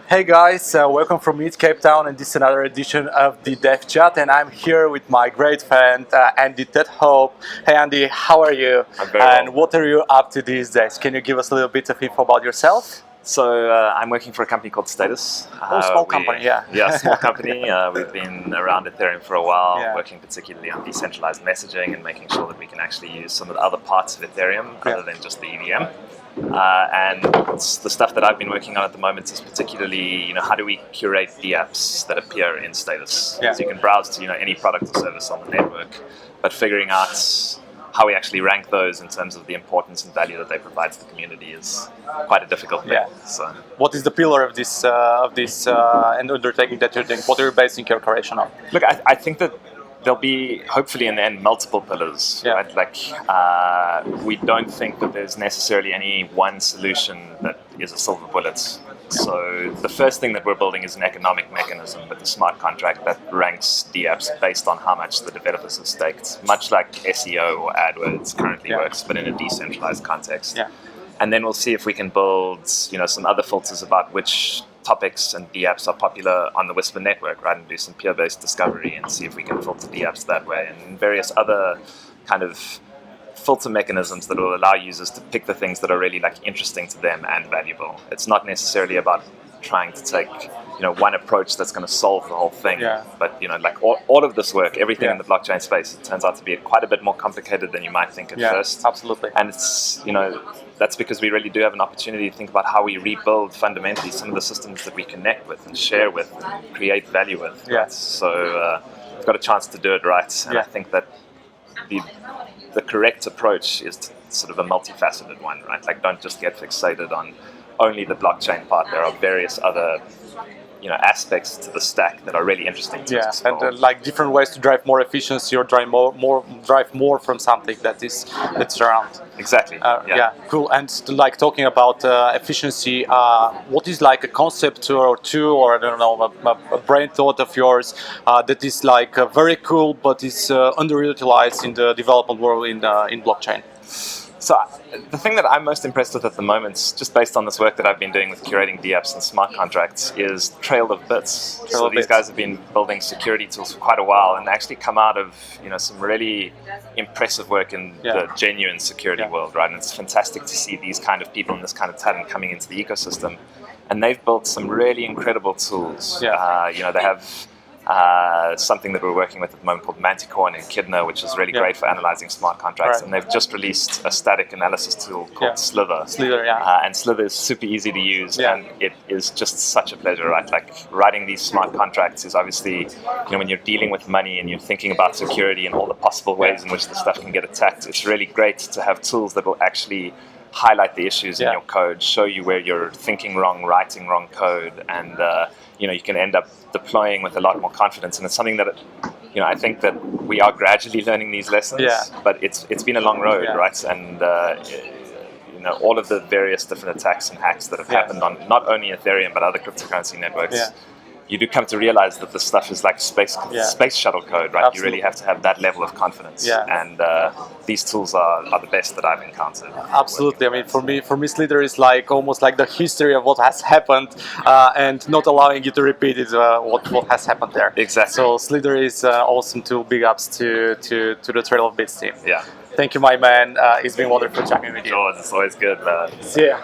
Hey guys, welcome from ETHCapeTown, and this is another edition of the Dev Chat, and I'm here with my great friend Andy Tudhope. Hey Andy, how are you? I'm very well. And what are you up to these days? Can you give us a little bit of info about yourself? So I'm working for a company called Status. Small company, yeah. Yeah, small company. We've been around Ethereum for a while, Yeah. working particularly on decentralized messaging and making sure that we can actually use some of the other parts of Ethereum other than just the EVM. And the stuff that I've been working on at the moment is particularly, how do we curate the apps that appear in Status? Yeah. So you can browse to, any product or service on the network, but figuring out how we actually rank those in terms of the importance and value that they provide to the community is quite a difficult thing. Yeah. So, What is the pillar of this and undertaking that you're doing? What are you basing your curation on? look, I think that there'll be, hopefully in the end, multiple pillars, Yeah. right? We don't think that there's necessarily any one solution that is a silver bullet. So the first thing that we're building is an economic mechanism with a smart contract that ranks the apps based on how much the developers have staked, much like SEO or AdWords currently works, but in a decentralized context. Yeah. And then we'll see if we can build, some other filters about which topics and DApps are popular on the Whisper network, right? And do some peer-based discovery and see if we can filter DApps that way, and various other kind of filter mechanisms that will allow users to pick the things that are really interesting to them and valuable. It's not necessarily about trying to take one approach that's going to solve the whole thing. Yeah. But all of this work, everything Yeah. in the blockchain space, it turns out to be quite a bit more complicated than you might think at Yeah, first. absolutely. And it's that's because we really do have an opportunity to think about how we rebuild fundamentally some of the systems that we connect with and share with and create value with. Yeah. Right? So we've got a chance to do it right, and Yeah. I think that the correct approach is sort of a multifaceted one, right? Don't just get fixated on only the blockchain part. There are various other aspects to the stack that are really interesting to Yeah, explore. and different ways to drive more efficiency or drive more from something that's around. Exactly. Yeah, cool. And talking about efficiency, what is a concept or two, or I don't know, a brain thought of yours that is very cool but is underutilized in the development world in blockchain? So the thing that I'm most impressed with at the moment, just based on this work that I've been doing with curating DApps and smart contracts, is trail of bits. So these guys have been building security tools for quite a while, and they actually come out of some really impressive work in the genuine security world, right? And it's fantastic to see these kind of people and this kind of talent coming into the ecosystem, and they've built some really incredible tools. Yeah. They have something that we're working with at the moment called Manticore and Echidna, which is really great for analyzing smart contracts. Right. And they've just released a static analysis tool called Slither. Slither, yeah. And Slither is super easy to use, Yeah. and it is just such a pleasure, right? Writing these smart contracts is obviously, when you're dealing with money and you're thinking about security and all the possible ways in which the stuff can get attacked, it's really great to have tools that will actually highlight the issues in your code, show you where you're thinking wrong, writing wrong code, and you can end up deploying with a lot more confidence. And it's something that I think that we are gradually learning these lessons, but it's been a long road, right? And all of the various different attacks and hacks that have happened on not only Ethereum but other cryptocurrency networks. You do come to realize that this stuff is like space shuttle code, right? Absolutely. You really have to have that level of confidence. And these tools are the best that I've encountered. Absolutely. I mean, for me, Slither is almost like the history of what has happened, and not allowing you to repeat it, what has happened there. Exactly. So Slither is awesome tool. Big ups to the Trail of Bits team. Yeah. Thank you, my man. It's been wonderful chatting with you. George, it's always good. See ya.